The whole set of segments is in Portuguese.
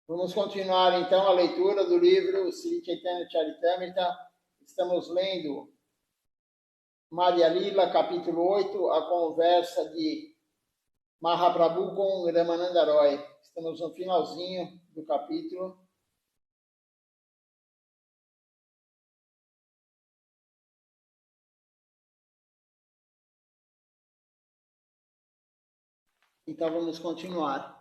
Vamos continuar então a leitura do livro Sri Chaitanya Charitamrita. Estamos lendo Madhya Lila, capítulo 8, a conversa de Mahaprabhu com Ramananda Roy. Estamos no finalzinho do capítulo. Então vamos continuar.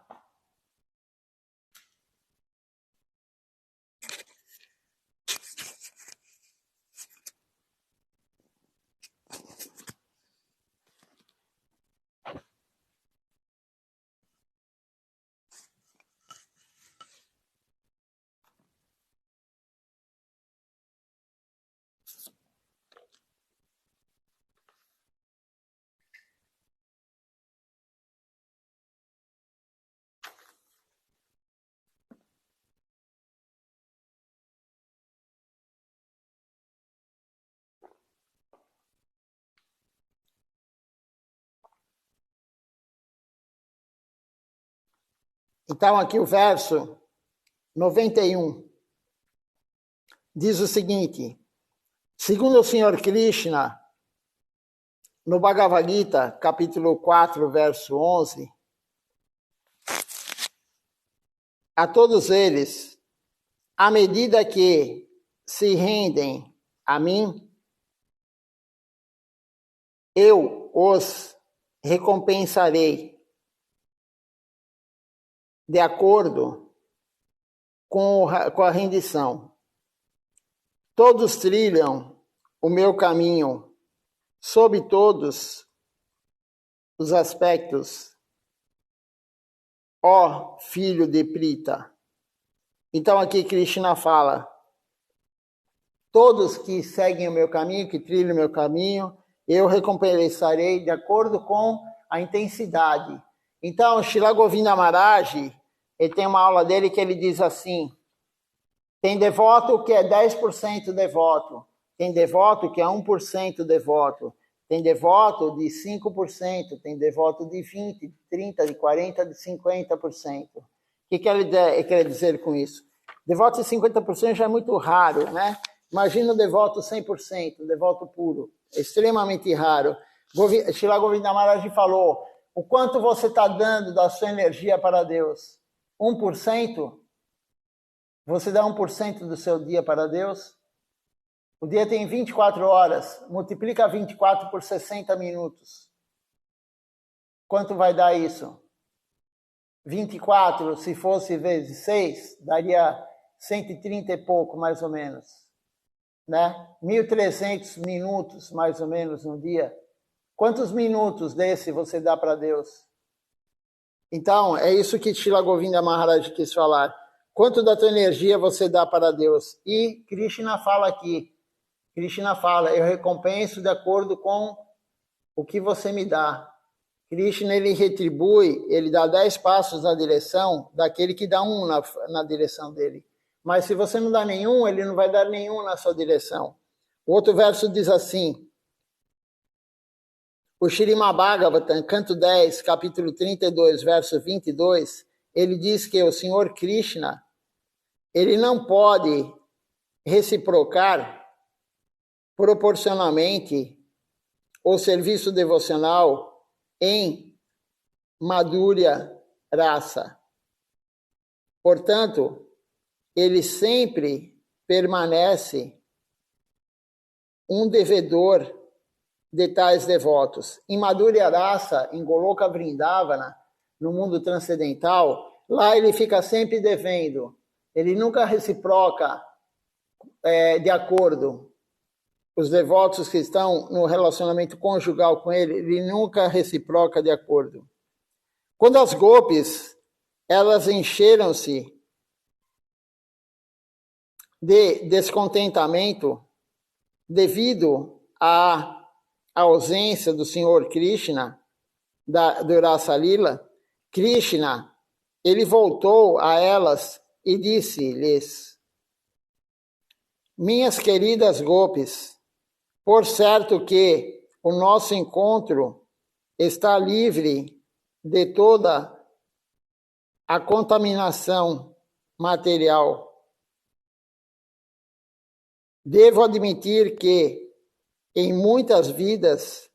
Então aqui o verso 91 diz o seguinte: segundo o Senhor Krishna, no Bhagavad Gita, capítulo 4, verso 11, a todos eles, à medida que se rendem a mim, eu os recompensarei de acordo com a rendição. Todos trilham o meu caminho sob todos os aspectos, ó filho de Prita. Então aqui Krishna fala, todos que seguem o meu caminho, que trilham o meu caminho, eu recompensarei de acordo com a intensidade. Então, Srila Govinda Maharaj, ele tem uma aula dele que ele diz assim, tem devoto que é 10% devoto, tem devoto que é 1% devoto, tem devoto de 5%, tem devoto de 20%, de 30%, de 40%, de 50%. O que ele quer dizer com isso? Devoto de 50% já é muito raro, né? Imagina o devoto 100%, devoto puro. É extremamente raro. Srila Govinda Maharaj falou, o quanto você está dando da sua energia para Deus? 1%? Você dá 1% do seu dia para Deus? O dia tem 24 horas. Multiplica 24 por 60 minutos. Quanto vai dar isso? 24, se fosse vezes 6, daria 130 e pouco, mais ou menos. Né? 1.300 minutos, mais ou menos, no dia. Quantos minutos desse você dá para Deus? Então, é isso que Srila Govinda Maharaj quis falar. Quanto da tua energia você dá para Deus? E Krishna fala aqui. Krishna fala, eu recompenso de acordo com o que você me dá. Krishna, ele retribui, ele dá 10 passos na direção daquele que dá um na direção dele. Mas se você não dá nenhum, ele não vai dar nenhum na sua direção. O outro verso diz assim, o Śrīmad Bhagavatam, canto 10, capítulo 32, verso 22, ele diz que o Senhor Krishna, ele não pode reciprocar proporcionalmente o serviço devocional em Madhurya Rasa. Portanto, ele sempre permanece um devedor de tais devotos. Em Madhurya Rasa, em Goloka Vrindavana, no mundo transcendental, lá ele fica sempre devendo. Ele nunca reciproca de acordo. Os devotos que estão no relacionamento conjugal com ele, ele nunca reciproca de acordo. Quando as gopis, elas encheram-se de descontentamento devido à ausência do Senhor Krishna, do Rasa Lila, Krishna, ele voltou a elas e disse-lhes, minhas queridas gopis, por certo que o nosso encontro está livre de toda a contaminação material. Devo admitir que, em muitas vidas,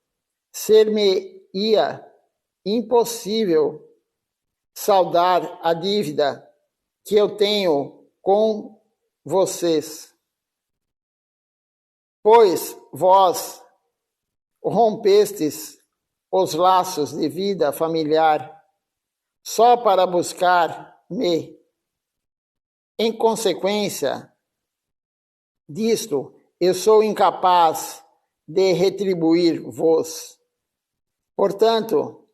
ser-me-ia impossível saldar a dívida que eu tenho com vocês, pois vós rompestes os laços de vida familiar só para buscar-me. Em consequência disto, eu sou incapaz de retribuir-vos. Portanto,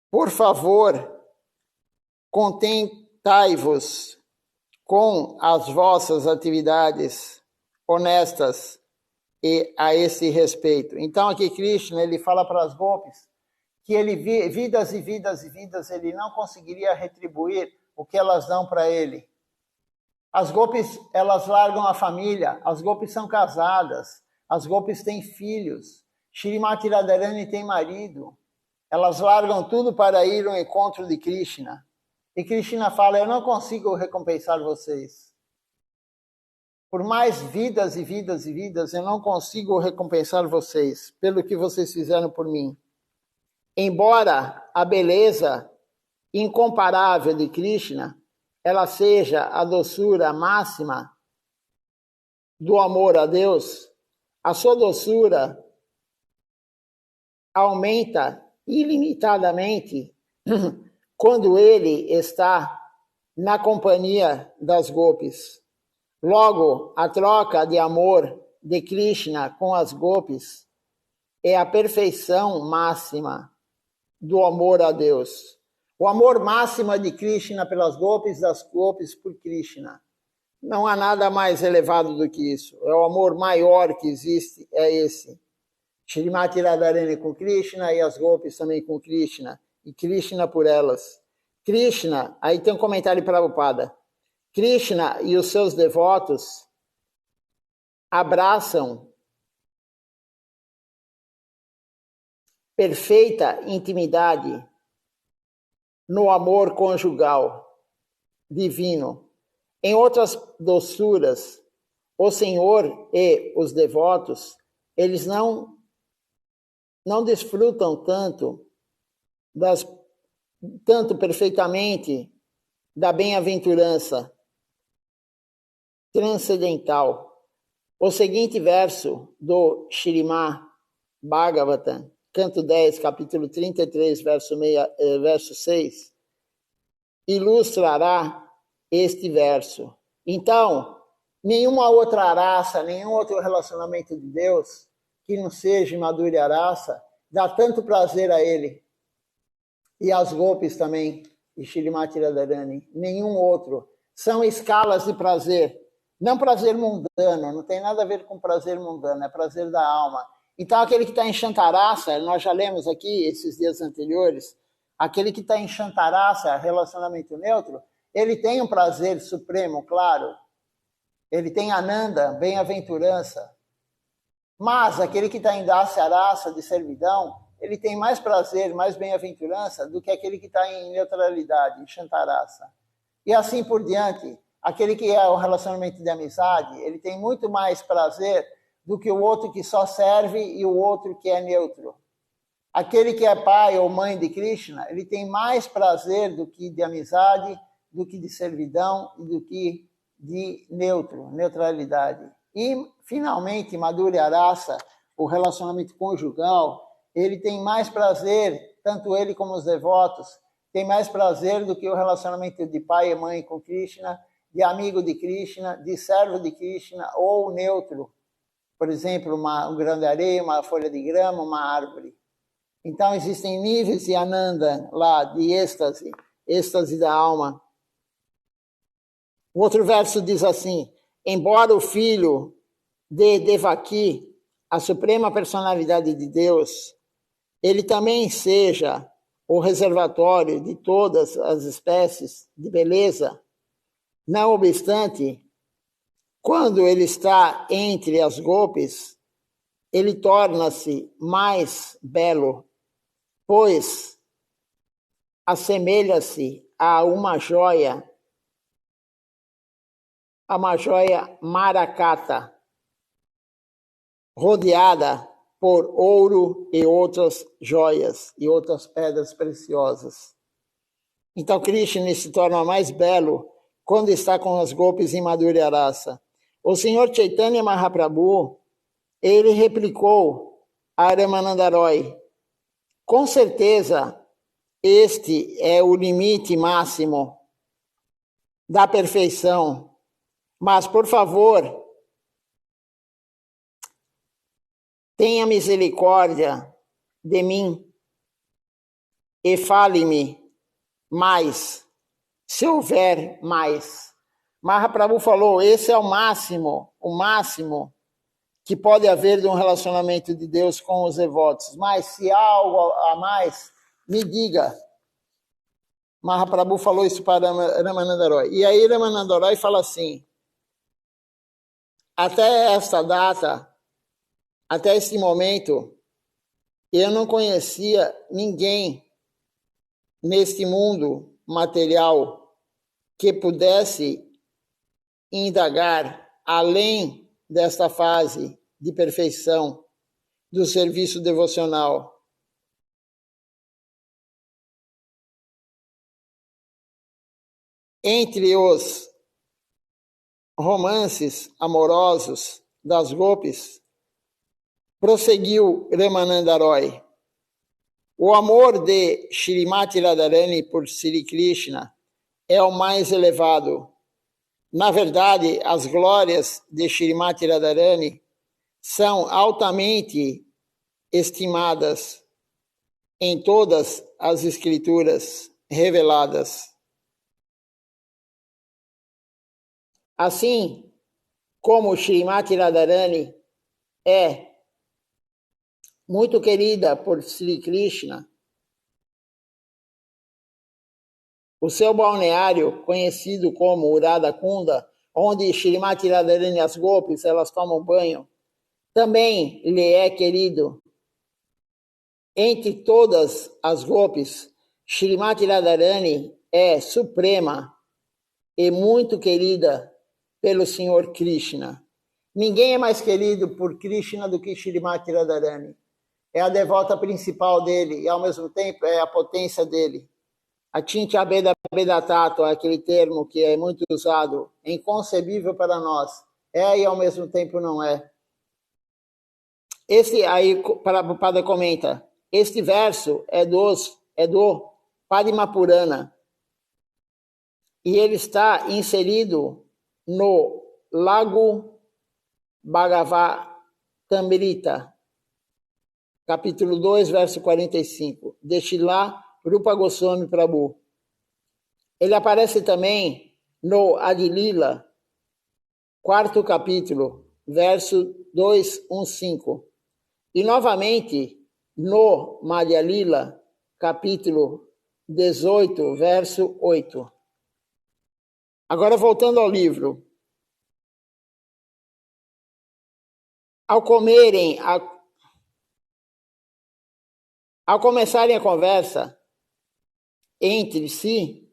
por favor, contentai-vos com as vossas atividades honestas e a esse respeito. Então, aqui Krishna, ele fala para as gopis que ele vidas e vidas e vidas, ele não conseguiria retribuir o que elas dão para ele. As gopis, elas largam a família, as gopis são casadas, as gopis têm filhos, Shrimati Radharani tem marido, elas largam tudo para ir ao encontro de Krishna. E Krishna fala, eu não consigo recompensar vocês. Por mais vidas e vidas e vidas, eu não consigo recompensar vocês pelo que vocês fizeram por mim. Embora a beleza incomparável de Krishna, ela seja a doçura máxima do amor a Deus, a sua doçura aumenta ilimitadamente quando ele está na companhia das gopis. Logo, a troca de amor de Krishna com as gopis é a perfeição máxima do amor a Deus. O amor máximo de Krishna pelas gopis, das gopis por Krishna. Não há nada mais elevado do que isso. É o amor maior que existe, é esse. Shrimati Radharani com Krishna e as gopis também com Krishna. E Krishna por elas. Krishna, aí tem um comentário para Prabhupada. Krishna e os seus devotos abraçam perfeita intimidade no amor conjugal divino. Em outras doçuras, o Senhor e os devotos, eles não desfrutam tanto perfeitamente da bem-aventurança transcendental. O seguinte verso do Śrīmad Bhagavatam, canto 10, capítulo 33, verso 6, ilustrará este verso. Então, nenhuma outra raça, nenhum outro relacionamento de Deus que não seja Madhurya Rasa dá tanto prazer a ele. E as gopis também, e Shrimati Radharani, nenhum outro. São escalas de prazer. Não prazer mundano, não tem nada a ver com prazer mundano, é prazer da alma. Então, aquele que está em Shantarasa, nós já lemos aqui esses dias anteriores, aquele que está em Shantarasa, relacionamento neutro, ele tem um prazer supremo, claro. Ele tem Ananda, bem-aventurança. Mas aquele que está em Dasyarasa, de servidão, ele tem mais prazer, mais bem-aventurança do que aquele que está em neutralidade, em Shantarasa. E assim por diante. Aquele que é o relacionamento de amizade, ele tem muito mais prazer do que o outro que só serve e o outro que é neutro. Aquele que é pai ou mãe de Krishna, ele tem mais prazer do que de amizade, do que de servidão e do que de neutralidade. E, finalmente, Madhurya Rasa, o relacionamento conjugal, ele tem mais prazer, tanto ele como os devotos, tem mais prazer do que o relacionamento de pai e mãe com Krishna, de amigo de Krishna, de servo de Krishna ou neutro. Por exemplo, um grão de areia, uma folha de grama, uma árvore. Então, existem níveis de Ananda lá, de êxtase da alma. O outro verso diz assim, embora o filho de Devaki, a suprema personalidade de Deus, ele também seja o reservatório de todas as espécies de beleza, não obstante, quando ele está entre as gopis, ele torna-se mais belo, pois assemelha-se a uma joia a uma joia maracata, rodeada por ouro e outras joias e outras pedras preciosas. Então Krishna se torna mais belo quando está com as golpes em Madhurya Rasa. O Senhor Chaitanya Mahaprabhu, ele replicou a Ramananda Roy: com certeza, este é o limite máximo da perfeição, mas, por favor, tenha misericórdia de mim e fale-me mais, se houver mais. Mahaprabhu falou, esse é o máximo que pode haver de um relacionamento de Deus com os devotos. Mas se há algo a mais, me diga. Mahaprabhu falou isso para Ramananda Roy. E aí Ramananda Roy fala assim, até esta data, até este momento, eu não conhecia ninguém neste mundo material que pudesse indagar além desta fase de perfeição do serviço devocional. Entre os romances amorosos das golpes, prosseguiu Ramananda Roy, o amor de Shrimati Radharani por Sri Krishna é o mais elevado. Na verdade, as glórias de Shrimati Radharani são altamente estimadas em todas as escrituras reveladas. Assim como Shrimati Radharani é muito querida por Sri Krishna, o seu balneário, conhecido como Radha Kunda, onde Shrimati Radharani e as golpes, elas tomam banho, também lhe é querido. Entre todas as golpes, Shrimati Radharani é suprema e muito querida pelo Senhor Krishna. Ninguém é mais querido por Krishna do que Shrimati Radharani. É a devota principal dele e, ao mesmo tempo, é a potência dele. A Chincha Beda Beda Tato, aquele termo que é muito usado, é inconcebível para nós. É e, ao mesmo tempo, não é. Esse aí, Prabhupada comenta, este verso é do Padma Purana. E ele está inserido no Lago Bhagavatamrita, capítulo 2, verso 45, de Srila Rupa Goswami Prabhu. Ele aparece também no Adilila, quarto capítulo, verso 215. E novamente no Madhya Lila, capítulo 18, verso 8. Agora voltando ao livro. Ao começarem a conversa entre si,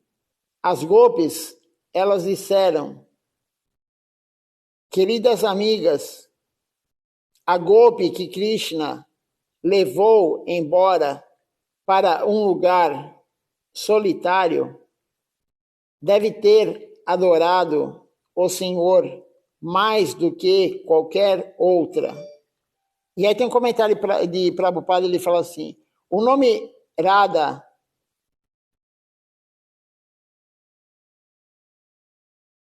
as golpes, elas disseram, queridas amigas, a golpe que Krishna levou embora para um lugar solitário deve ter adorado o Senhor mais do que qualquer outra. E aí tem um comentário de Prabhupada, ele fala assim, o nome Radha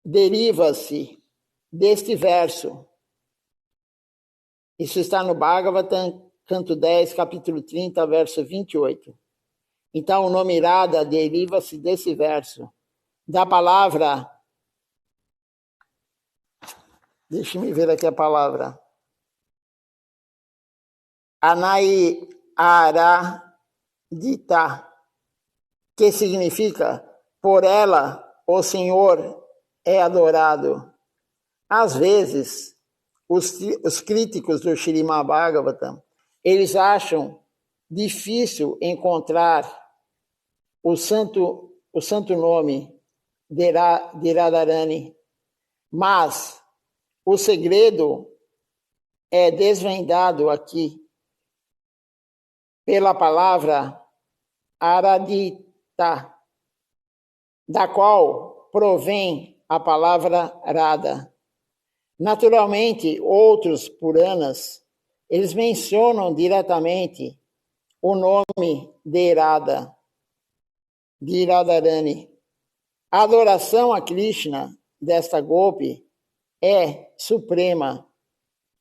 deriva-se deste verso. Isso está no Bhagavatam, canto 10, capítulo 30, verso 28. Então, o nome Radha deriva-se desse verso, da palavra, deixe-me ver aqui a palavra, Anai-ara-dita, que significa, por ela o Senhor é adorado. Às vezes, os críticos do Srimad Bhagavatam, eles acham difícil encontrar o santo nome de Radharani, Mas o segredo é desvendado aqui pela palavra aradita, da qual provém a palavra rada. Naturalmente, outros Puranas, eles mencionam diretamente o nome de Radharani. A adoração a Krishna desta golpe é suprema,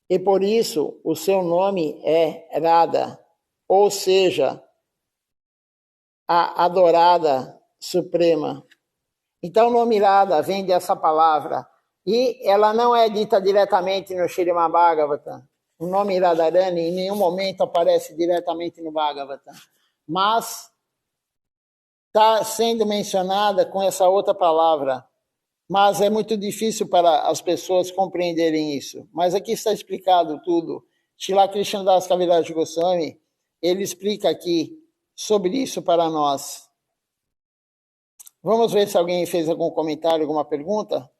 e por isso o seu nome é Radha, ou seja, a adorada suprema. Então o nome Radha vem dessa palavra, e ela não é dita diretamente no Śrīmad Bhagavatam. O nome Radharani em nenhum momento aparece diretamente no Bhagavatam, mas está sendo mencionada com essa outra palavra. Mas é muito difícil para as pessoas compreenderem isso. Mas aqui está explicado tudo. Srila Krishnadas Kaviraj Goswami, ele explica aqui sobre isso para nós. Vamos ver se alguém fez algum comentário, alguma pergunta?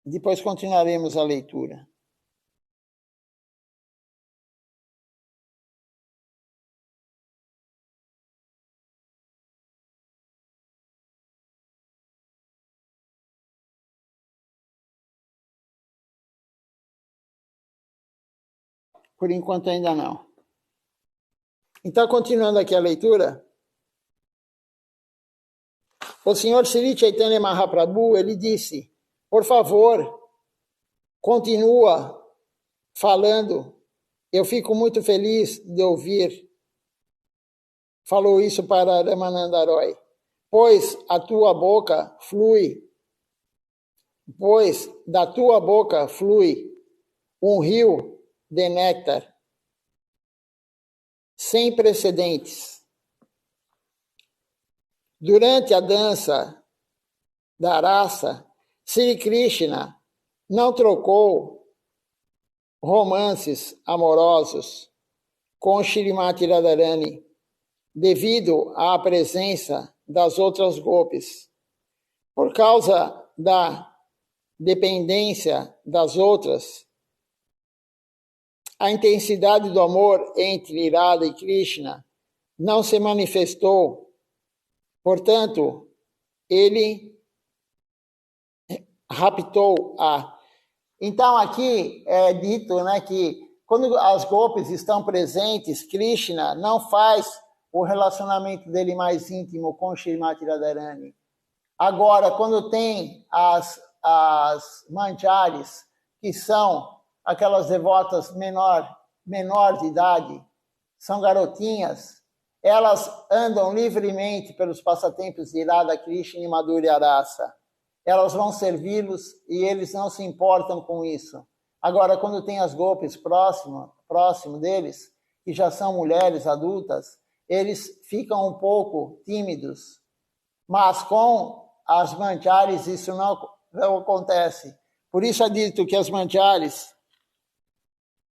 Depois continuaremos a leitura. Por enquanto ainda não. Então, continuando aqui a leitura, o senhor Sri Chaitanya Mahaprabhu, ele disse, por favor, continua falando, eu fico muito feliz de ouvir. Falou isso para Ramananda Roy. Pois da tua boca flui um rio de néctar sem precedentes. Durante a dança da raça, Sri Krishna não trocou romances amorosos com Shrimati Radharani devido à presença das outras golpes. Por causa da dependência das outras, a intensidade do amor entre Radha e Krishna não se manifestou. Portanto, ele raptou-a. Então, aqui é dito, né, que quando as golpes estão presentes, Krishna não faz o relacionamento dele mais íntimo com Shrimati Radharani. Agora, quando tem as manjaris, que são aquelas devotas menor de idade, são garotinhas, elas andam livremente pelos passatempos de Radha Krishna e Madhurya Rasa. Elas vão servi-los e eles não se importam com isso. Agora, quando tem as golpes próximo deles, que já são mulheres adultas, eles ficam um pouco tímidos. Mas com as manjaris isso não acontece. Por isso é dito que as manjaris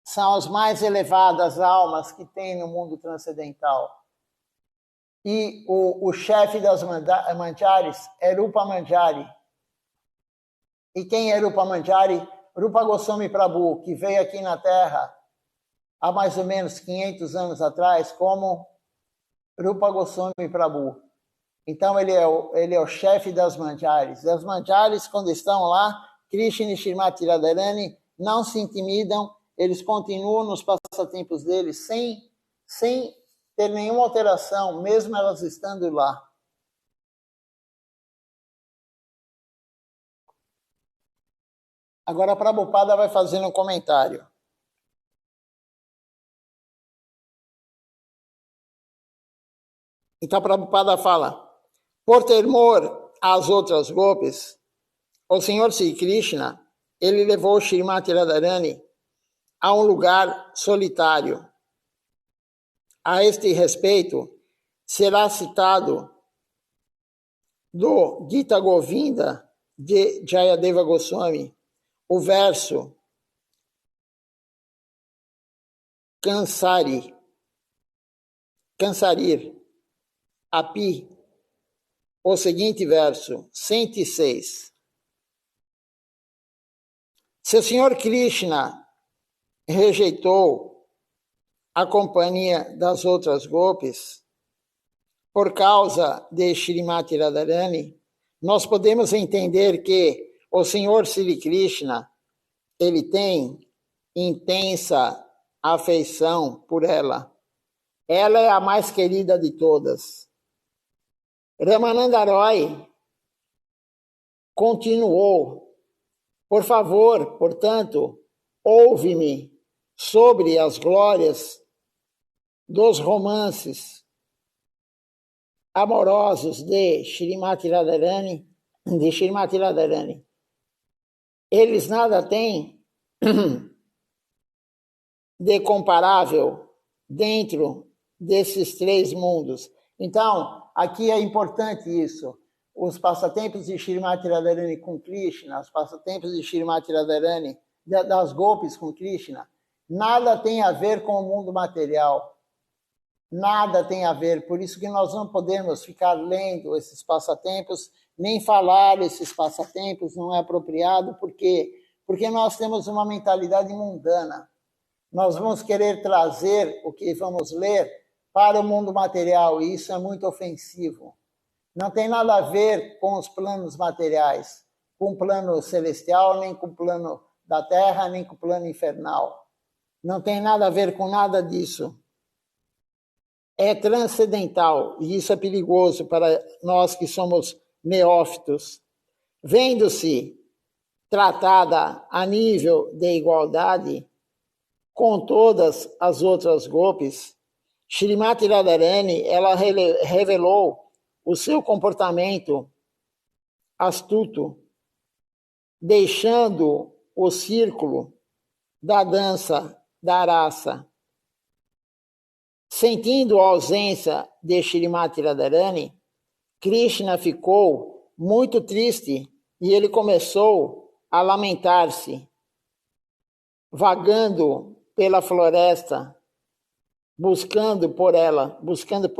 são as mais elevadas almas que tem no mundo transcendental. E o chefe das manjaris é Rupa Manjari. E quem é Rupa Manjari? Rupa Goswami Prabhu, que veio aqui na Terra há mais ou menos 500 anos atrás como Rupa Goswami Prabhu. Então ele é o chefe das manjaris. As manjaris, quando estão lá, Krishna e Shrimati Radharani não se intimidam, eles continuam nos passatempos deles sem ter nenhuma alteração, mesmo elas estando lá. Agora a Prabhupada vai fazer um comentário. Então a Prabhupada fala, por temor às outras golpes, o Senhor Sri Krishna, ele levou Shrimati Radharani a um lugar solitário. A este respeito, será citado do Gita Govinda de Jayadeva Goswami, o verso Kansarir, Api, o seguinte verso, 106. Se o Senhor Krishna rejeitou a companhia das outras gopis por causa de Shrimati Radharani, nós podemos entender que o Senhor Sri Krishna, ele tem intensa afeição por ela. Ela é a mais querida de todas. Ramananda Roy continuou: por favor, portanto, ouve-me sobre as glórias dos romances amorosos de Shrimati Radharani, Eles nada têm de comparável dentro desses três mundos. Então, aqui é importante isso. Os passatempos de Shrimati Radharani com Krishna, os passatempos de Shrimati Radharani, das gopis com Krishna, nada tem a ver com o mundo material. Nada tem a ver. Por isso que nós não podemos ficar lendo esses passatempos, nem falar esses passatempos, não é apropriado. Por quê? Porque nós temos uma mentalidade mundana. Nós vamos querer trazer o que vamos ler para o mundo material, e isso é muito ofensivo. Não tem nada a ver com os planos materiais, com o plano celestial, nem com o plano da terra, nem com o plano infernal. Não tem nada a ver com nada disso. É transcendental, e isso é perigoso para nós que somos neófitos. Vendo-se tratada a nível de igualdade com todas as outras gopis, Shrimati Radharani, ela revelou o seu comportamento astuto, deixando o círculo da dança da raça. Sentindo a ausência de Shrimati Radharani, Krishna ficou muito triste e ele começou a lamentar-se, vagando pela floresta, buscando por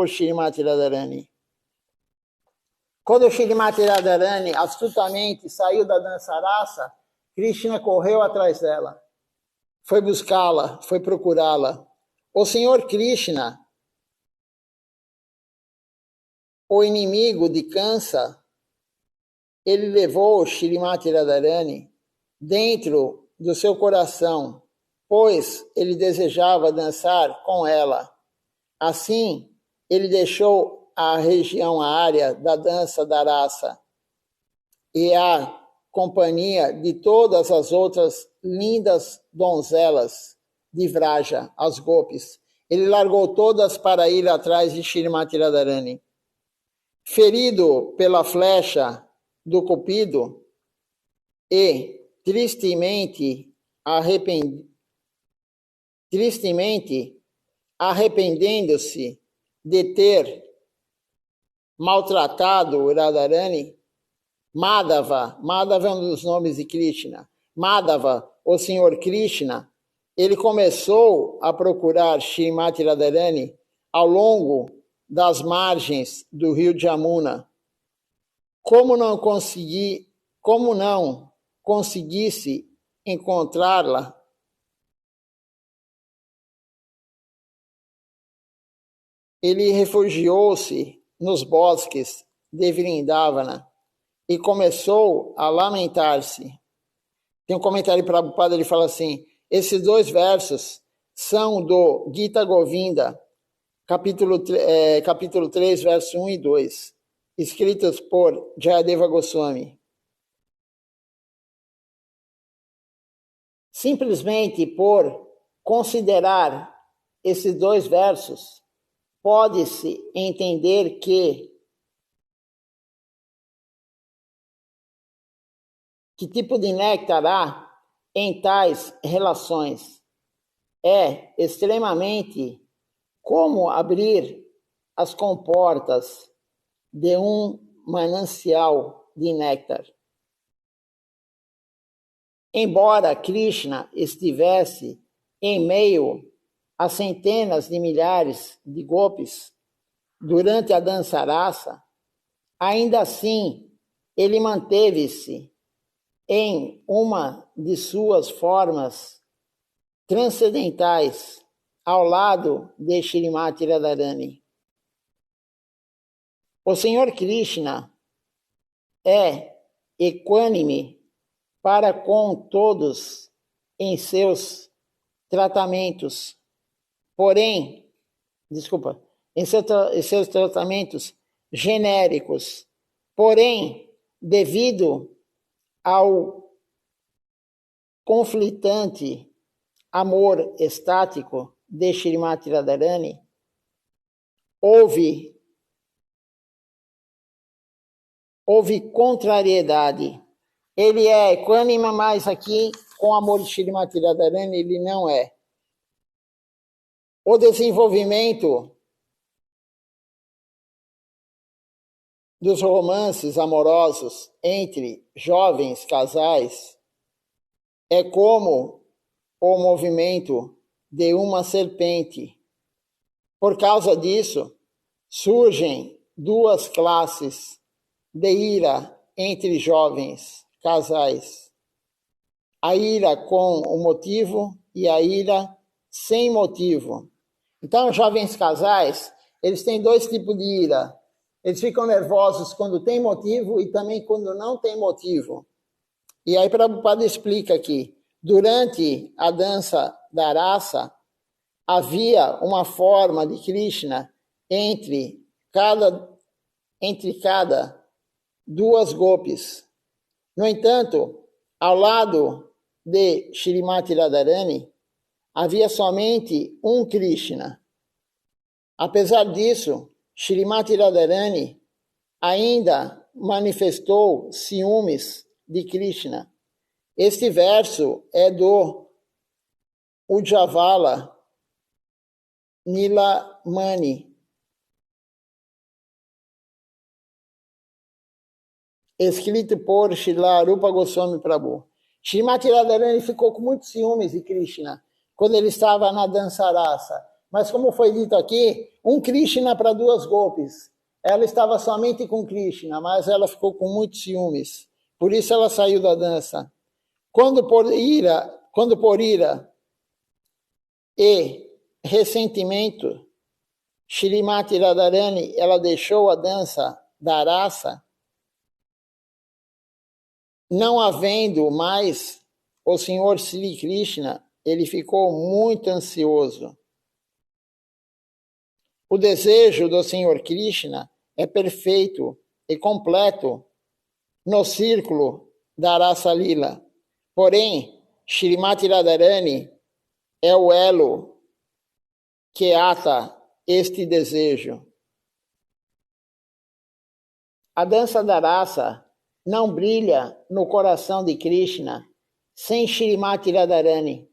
Shrimati Radharani. Quando Shrimati Radharani astutamente saiu da dança rasa, Krishna correu atrás dela, foi buscá-la, foi procurá-la. O Senhor Krishna, o inimigo de Kansa, ele levou Shrimati Radharani dentro do seu coração, pois ele desejava dançar com ela. Assim, ele deixou a região, a área da dança da raça e a companhia de todas as outras lindas donzelas de Vraja, as gopis. Ele largou todas para ir atrás de Shrimati Radharani. Ferido pela flecha do Cupido e tristemente arrependendo-se de ter maltratado Radharani, Madhava é um dos nomes de Krishna, Madhava, o Senhor Krishna, ele começou a procurar Shrimati Radharani ao longo das margens do rio Jamuna. Como não conseguisse encontrá-la, ele refugiou-se nos bosques de Vrindavana e começou a lamentar-se. Tem um comentário para o padre, ele fala assim: esses dois versos são do Gita Govinda, capítulo 3, verso 1 e 2, escritos por Jayadeva Goswami. Simplesmente por considerar esses dois versos, pode-se entender que tipo de néctar há em tais relações. É extremamente como abrir as comportas de um manancial de néctar. Embora Krishna estivesse em meio a centenas de milhares de gopis durante a dança rasa, ainda assim ele manteve-se em uma de suas formas transcendentais ao lado de Shrimati Radharani. O Senhor Krishna é equânime para com todos em seus tratamentos, em seus tratamentos genéricos, porém, devido ao conflitante amor estático de Shrimati Radharani, houve contrariedade. Ele é equânime, mas aqui, com o amor de Shrimati Radharani, ele não é. O desenvolvimento dos romances amorosos entre jovens casais é como o movimento de uma serpente. Por causa disso, surgem duas classes de ira entre jovens casais. A ira com o motivo e a ira sem motivo. Então, jovens casais, eles têm dois tipos de ira. Eles ficam nervosos quando tem motivo e também quando não tem motivo. E aí Prabhupada explica aqui, durante a dança da rasa, havia uma forma de Krishna entre cada duas gopis. No entanto, ao lado de Shrimati Radharani, havia somente um Krishna. Apesar disso, Shrimati Radharani ainda manifestou ciúmes de Krishna. Este verso é do Ujjavala Nilamani, escrito por Srila Rupa Goswami Prabhu. Shrimati Radharani ficou com muitos ciúmes de Krishna quando ele estava na dança rasa. Mas como foi dito aqui, um Krishna para duas gopis. Ela estava somente com Krishna, mas ela ficou com muitos ciúmes. Por isso ela saiu da dança. Quando por ira e ressentimento, Shrimati Radharani, ela deixou a dança da rasa, não havendo mais o Senhor Sri Krishna, ele ficou muito ansioso. O desejo do Senhor Krishna é perfeito e completo no círculo da Rasa Lila. Porém, Shrimati Radharani é o elo que ata este desejo. A dança da rasa não brilha no coração de Krishna sem Shrimati Radharani.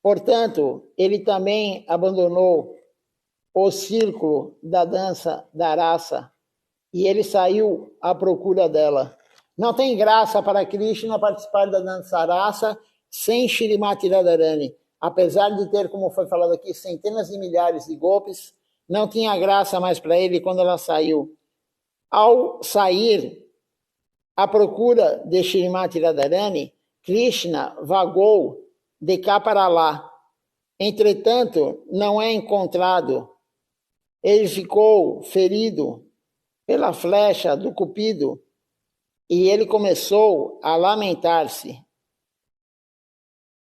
Portanto, ele também abandonou o círculo da dança da rasa e ele saiu à procura dela. Não tem graça para Krishna participar da dança rasa sem Shrimati Radharani. Apesar de ter, como foi falado aqui, centenas de milhares de gopis, não tinha graça mais para ele quando ela saiu. Ao sair à procura de Shrimati Radharani, Krishna vagou de cá para lá. Entretanto, não é encontrado. Ele ficou ferido pela flecha do Cupido e ele começou a lamentar-se.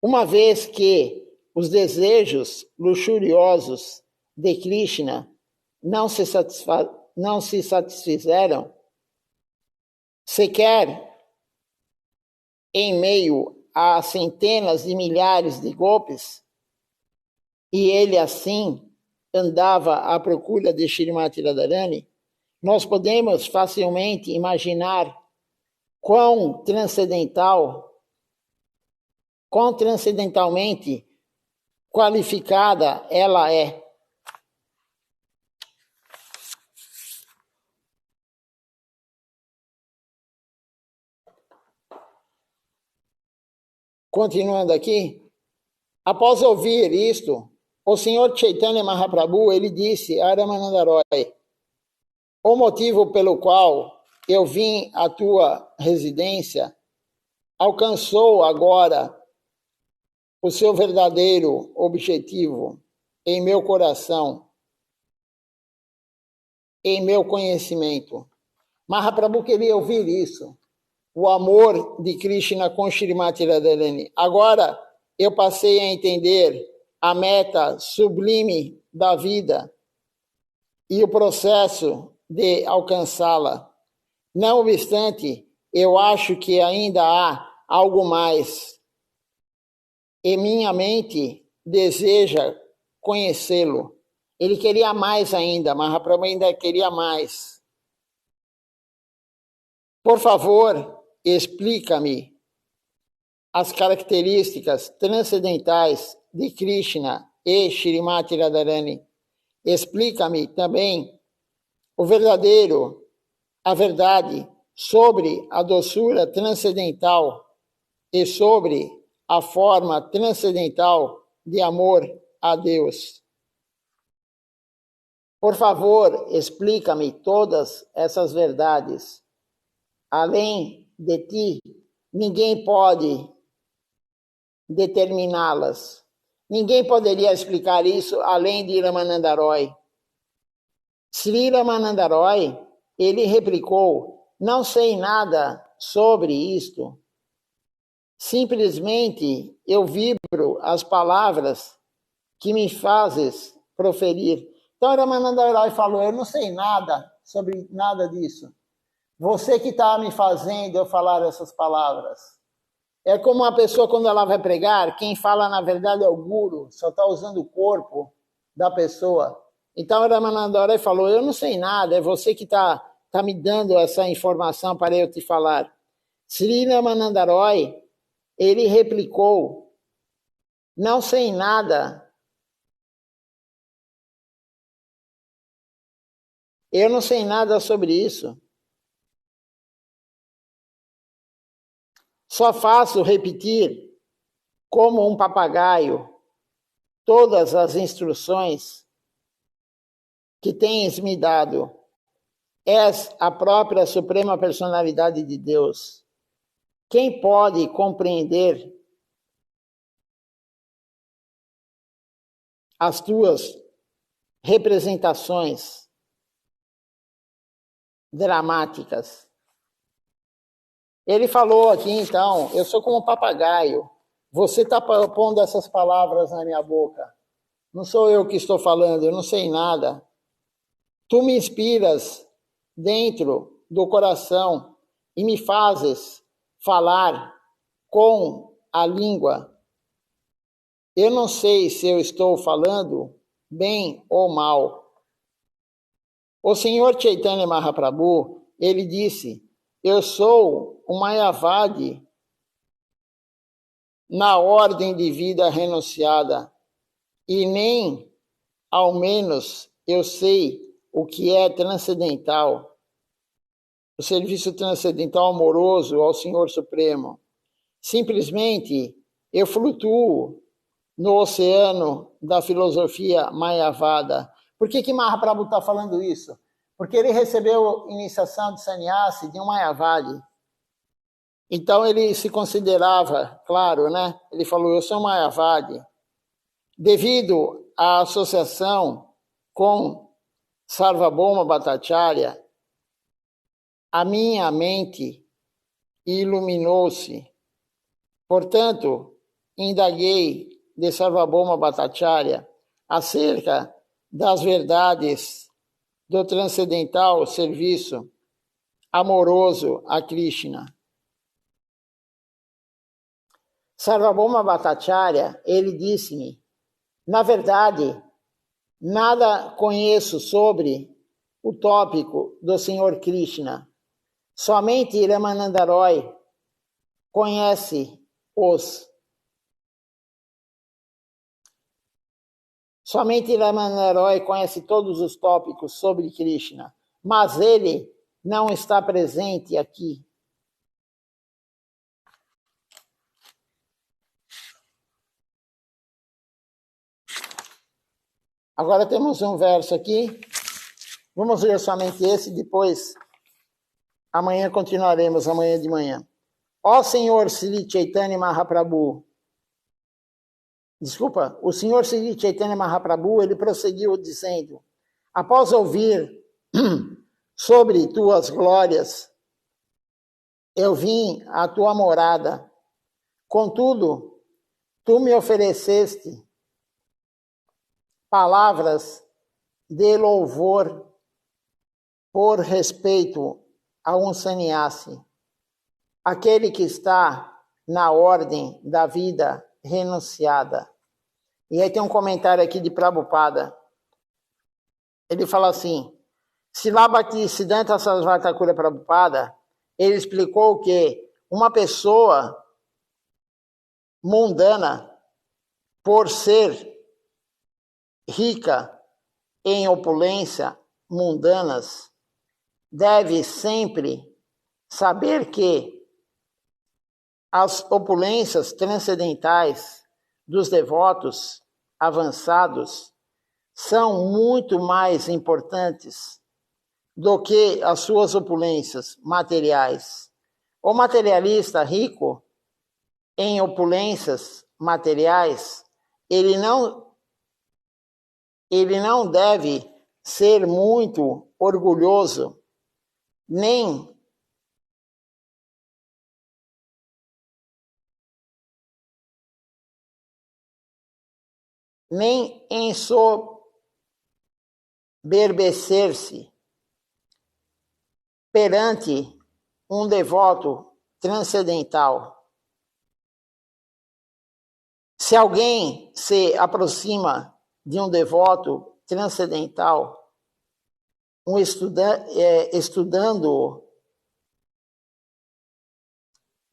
Uma vez que os desejos luxuriosos de Krishna não se satisfizeram, sequer em meio a centenas de milhares de golpes, e ele assim andava à procura de Shrimati Radharani, nós podemos facilmente imaginar quão transcendentalmente qualificada ela é. Continuando aqui, após ouvir isto, o Senhor Chaitanya Mahaprabhu, ele disse a Ramananda Roy: o motivo pelo qual eu vim à tua residência alcançou agora o seu verdadeiro objetivo em meu coração, em meu conhecimento. Mahaprabhu queria ouvir isso. O amor de Krishna com Srimati Radharani. Agora eu passei a entender a meta sublime da vida e o processo de alcançá-la. Não obstante, eu acho que ainda há algo mais. E minha mente deseja conhecê-lo. Ele queria mais ainda, Mahaprabhu ainda queria mais. Por favor, explica-me as características transcendentais de Krishna e Srimati Radharani. Explica-me também a verdade sobre a doçura transcendental e sobre a forma transcendental de amor a Deus. Por favor, explica-me todas essas verdades. Além de ti, ninguém pode determiná-las. Ninguém poderia explicar isso além de Ramananda Roy. Sri Ramananda Roy, ele replicou: não sei nada sobre isto. Simplesmente eu vibro as palavras que me fazes proferir. Então Ramananda Roy falou: eu não sei nada sobre nada disso. Você que está me fazendo eu falar essas palavras. É como uma pessoa quando ela vai pregar, quem fala na verdade é o guru, só está usando o corpo da pessoa. Então Ramananda Roy falou: eu não sei nada, é você que está me dando essa informação para eu te falar. Sri Ramananda Roy, ele replicou: não sei nada. Eu não sei nada sobre isso. Só faço repetir, como um papagaio, todas as instruções que tens me dado. És a própria Suprema Personalidade de Deus. Quem pode compreender as tuas representações dramáticas? Ele falou aqui, então: eu sou como um papagaio. Você está pondo essas palavras na minha boca. Não sou eu que estou falando, eu não sei nada. Tu me inspiras dentro do coração e me fazes falar com a língua. Eu não sei se eu estou falando bem ou mal. O Senhor Chaitanya Mahaprabhu, ele disse: eu sou um Mayavadi na ordem de vida renunciada e nem, ao menos, eu sei o que é transcendental, o serviço transcendental amoroso ao Senhor Supremo. Simplesmente eu flutuo no oceano da filosofia Mayavada. Por que Mahaprabhu está falando isso? Porque ele recebeu iniciação de sannyasi de um Mayavadi. Então ele se considerava, claro, né? Ele falou: eu sou Mayavadi. Devido à associação com Sarvabhauma Bhattacharya, a minha mente iluminou-se. Portanto, indaguei de Sarvabhauma Bhattacharya acerca das verdades do transcendental serviço amoroso a Krishna. Sarvabhauma Bhattacharya, ele disse-me: na verdade, nada conheço sobre o tópico do Senhor Krishna. Somente Ramananda Roy conhece-os. Somente Ramananda Roy conhece todos os tópicos sobre Krishna, mas ele não está presente aqui. Agora temos um verso aqui. Vamos ler somente esse, depois amanhã continuaremos, amanhã de manhã. Ó Senhor Sri Chaitanya Mahaprabhu, desculpa, o Senhor Sri Chaitanya Mahaprabhu, ele prosseguiu dizendo, após ouvir sobre tuas glórias, eu vim à tua morada. Contudo, tu me ofereceste palavras de louvor por respeito a um sannyasi, aquele que está na ordem da vida renunciada. E aí tem um comentário aqui de Prabhupada. Ele fala assim, Srila Bhaktisiddhanta Sarasvati Thakura Prabhupada, ele explicou que uma pessoa mundana, por ser rica em opulência mundanas, deve sempre saber que as opulências transcendentais dos devotos avançados são muito mais importantes do que as suas opulências materiais. O materialista rico em opulências materiais, ele não deve ser muito orgulhoso, nem ensoberbecer-se perante um devoto transcendental. Se alguém se aproxima de um devoto transcendental, estudando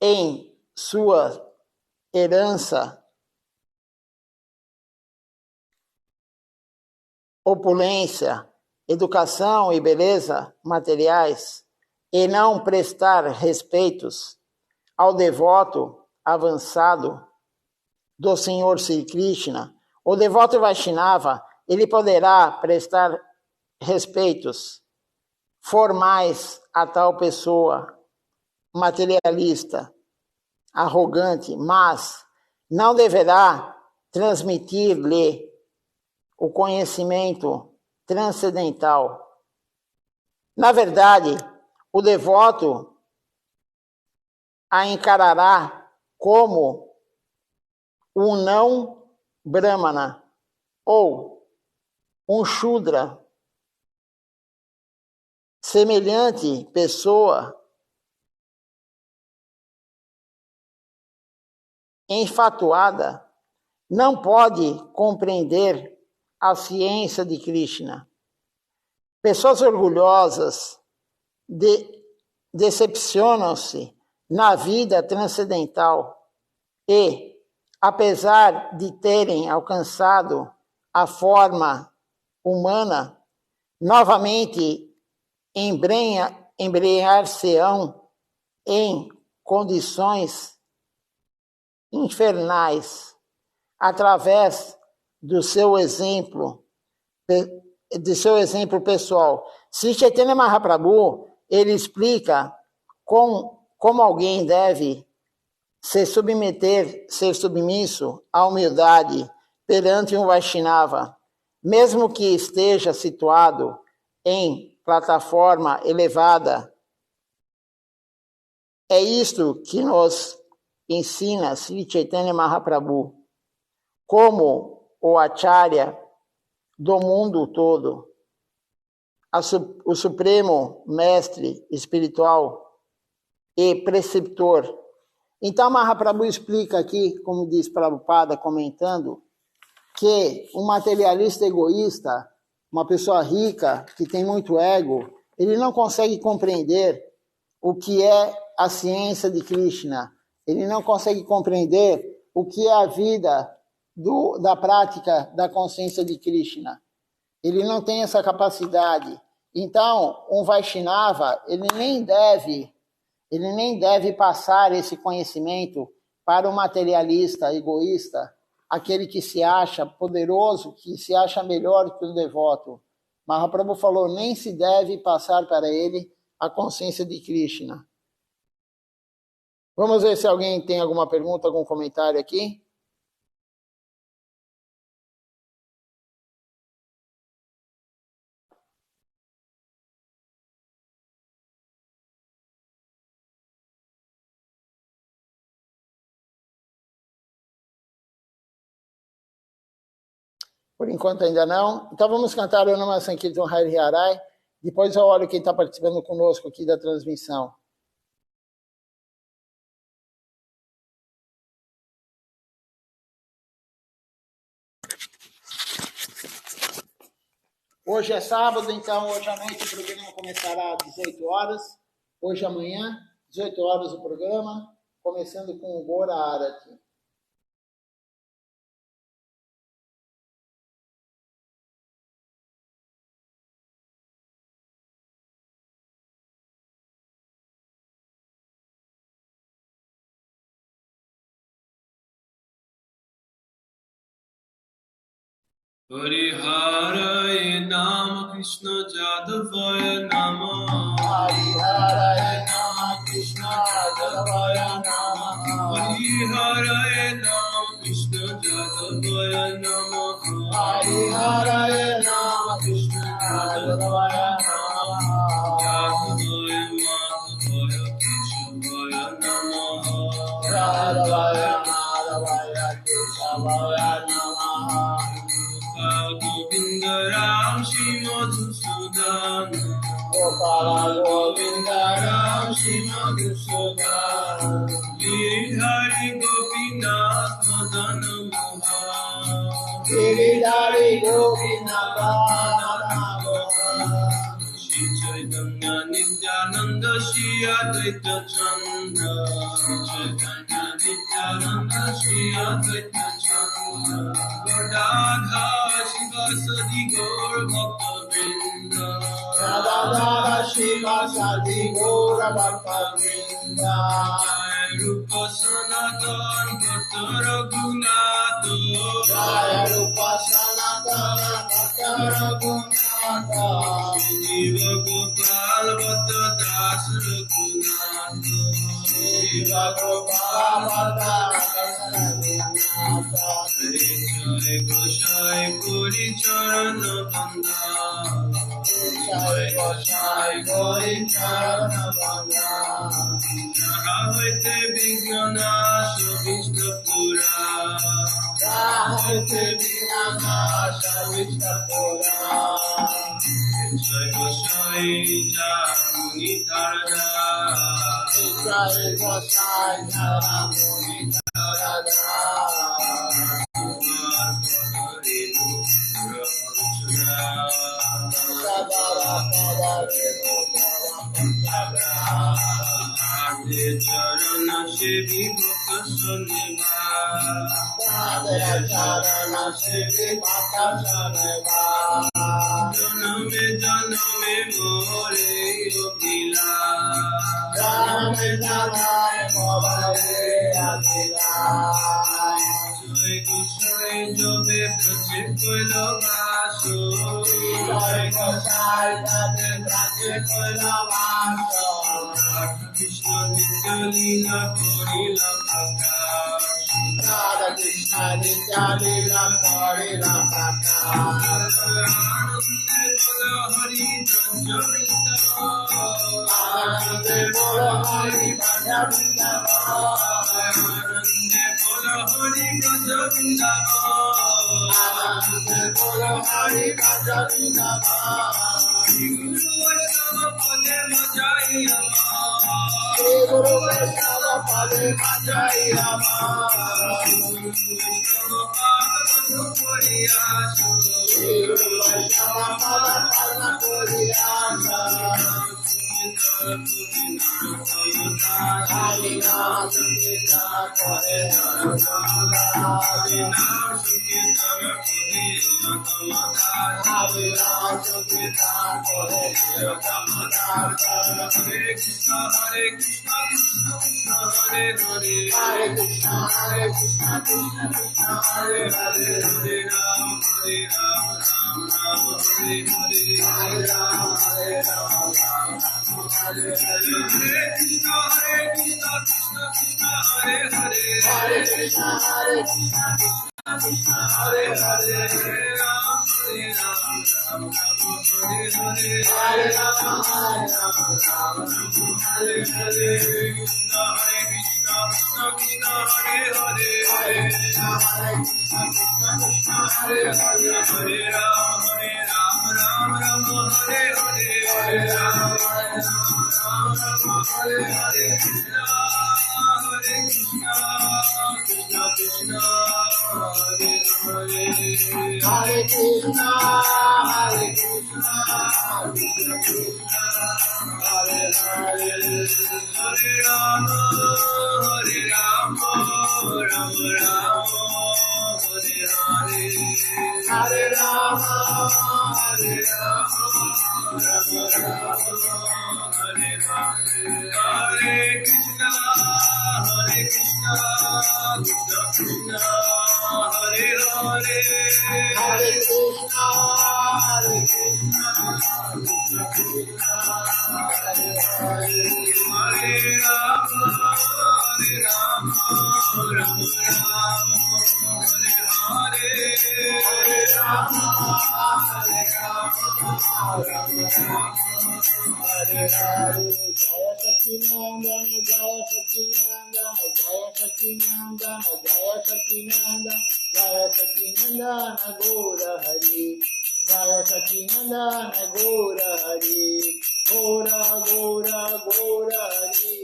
em sua herança, opulência, educação e beleza materiais, e não prestar respeitos ao devoto avançado do Senhor Sri Krishna, o devoto Vaishnava, ele poderá prestar respeitos formais a tal pessoa materialista, arrogante, mas não deverá transmitir-lhe o conhecimento transcendental. Na verdade, o devoto a encarará como um não brahmana ou um shudra, semelhante pessoa enfatuada não pode compreender a ciência de Krishna. Pessoas orgulhosas decepcionam-se na vida transcendental e, apesar de terem alcançado a forma humana, novamente embrenhar-se-ão em condições infernais, através do seu exemplo pessoal. Sri Chaitanya Mahaprabhu, ele explica como alguém deve ser submisso à humildade perante um Vaishnava, mesmo que esteja situado em plataforma elevada. É isto que nos ensina Sri Chaitanya Mahaprabhu, como o Acharya do mundo todo, o supremo mestre espiritual e preceptor. Então, Mahaprabhu explica aqui, como diz Prabhupada comentando, que um materialista egoísta, uma pessoa rica, que tem muito ego, ele não consegue compreender o que é a ciência de Krishna. Ele não consegue compreender o que é a vida da prática da consciência de Krishna. Ele não tem essa capacidade. Então, um Vaishnava, ele nem deve passar esse conhecimento para o materialista egoísta, aquele que se acha poderoso, que se acha melhor que o devoto. Mahaprabhu falou, nem se deve passar para ele a consciência de Krishna. Vamos ver se alguém tem alguma pergunta, algum comentário aqui. Por enquanto ainda não. Então vamos cantar o Nama Sankirtan Hari Harai. Depois eu olho quem está participando conosco aqui da transmissão. Hoje é sábado, então hoje à noite o programa começará às 18 horas. Hoje amanhã, 18 horas o programa, começando com o Gora Arati. Hare Nama Krishna Jadavaya Nama Hare Nama Krishna Jadavaya Nama Hare Nama Krishna Jadavaya Nama Hare Nama Krishna Jadavaya Nama Jadavaya Madhavaya Keshavaya Nama Jadavaya Madhavaya Keshavaya Nama Govinda Ram Shri Madhusudan Gopala Govinda Ram Shri Madhusudan Giridhari Gopinath Madana Mohan Giridhari Gopinath Madana Mohan Shri Chaitanya Nityananda Shri Advaita Chanda Shri Chaitanya Nityananda Shri Advaita Chanda Radha Shivasadi Gaur Bhakta Vrinda Radha Shiva Sadi Gora Bhakta Vrinda Jai Rupa Sanatan Bhakta Raghunath Jaya Rupa Sanatana Bhakta Raghunatha Jiva Gopal Bhakta Das Raghunath Shiva Gopala Bhakta Raghunatha Jai Gosai Puri Charana Banda Jai Gosai Gori Charana Banda Jahate Vignana Vishnu Pura Jahate Vinana Shavishta Pura Jai Gosai Jamuni Tarada Jai Gosai Jaramuni Tarada Charana Shivi Bhakta Sunima Charana Shivi Bhakta Sunima Janame Janame More Yogila Janame Janame More Yogila Jai Gosai Jobe Prache Koilavaso Jai Gosai Jobe Prache Koilavaso Krishna Nitya Leela Korila Prakash Radha Krishna Nitya Leela Korila Prakash Anande Bolo Hari Bhaja Anande Bolo Hari Bhaja Shri Guru Vaishnava Pade Majai Rama Shri Guru Vaishnava Pada Palna Puriyasa Hari Nam Sita Kore Hari Nam Sita Kore Hare Krishna Hare Krishna Hare Hare Hare Krishna Hare Krishna Krishna Krishna Hare Hare Hare Ram Ram Ram Hare Hare Hare Ram Ram Ram Hare Hare Hare Krishna Krishna Krishna Hare Krishna, Krishna Hare Hare, Hare Ram, Ram Ram, Hare Hare, Hare Rama, Hare Hare, Krishna Hare Krishna, Krishna Hare Hare, Hare Krishna, Hare Hare, Hare Ram, Ram Ram, Hare Hare, Hare Rama, Hare Hare, Krishna Hare Krishna, Krishna Krishna, Hare Hare, Hare Krishna, Hare Krishna, Krishna Krishna, Hare Hare, Hare Rama, Ram Ram, Hare Hare, Hare Rama, Ram Ram, Hare Hare, Hare Krishna, Krishna Krishna, Hare Hare, Hare Krishna, Krishna Krishna, Hare Hare, Hare Rama, Ram Ram, Hare Hare, Hare Rama, Ram Ram, Hare Hare, Jaya Sacinandana, Jaya Sacinandana, Jaya Sacinandana, Jaya Sacinandana, Jaya Sacinandana, Gora Hari, Jaya Sacinandana, Gora Hari, Gora Gora Gora Hari,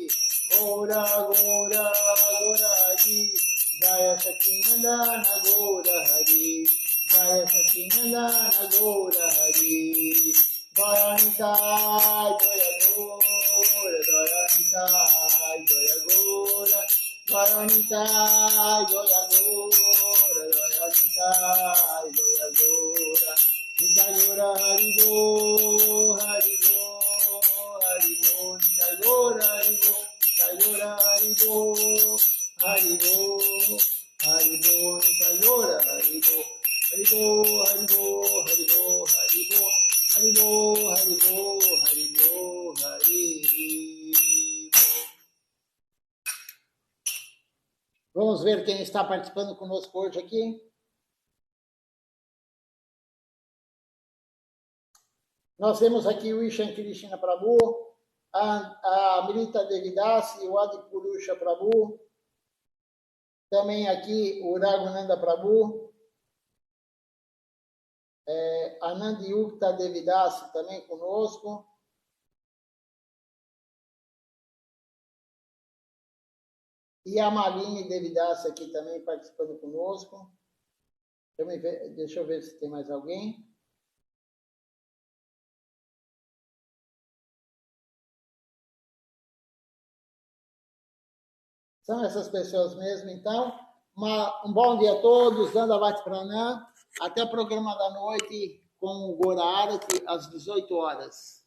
Gora Gora Gora Hari, Jaya Sacinandana, Gora Hari, Jaya Sacinandana, Gora Hari, Jaya Nitai, Jaya Gora, Jaya Nitai, Jaya Gora, Jaya Nitai, Jaya Gora, Jaya Nitai, Jaya Gora, Nitai Gora, Hari Bo, Hari Bo, Hari Bo, Nitai Gora, Hari Bo, Nitai Gora, Hari Bo, Hari Bo, Hari Bo, Nitai Gora, Hari Bo, Hari Bo, Hari Bo, Hari Bo, Hari Bo, Hari Bo, Hari Bo, Hari Bo, Hari Bo. Vamos ver quem está participando conosco hoje aqui. Nós temos aqui o Ishan Krishna Prabhu, a Amrita Devidasi, o Adi Purusha Prabhu, também aqui o Raghunanda Prabhu, Anand Yukta Devidasi também conosco. E a Malini Devidasi aqui também participando conosco. Deixa eu ver se tem mais alguém. São essas pessoas mesmo, então. Um bom dia a todos, Dandavati Pranam. Até o programa da noite com o Gora Arati às 18 horas.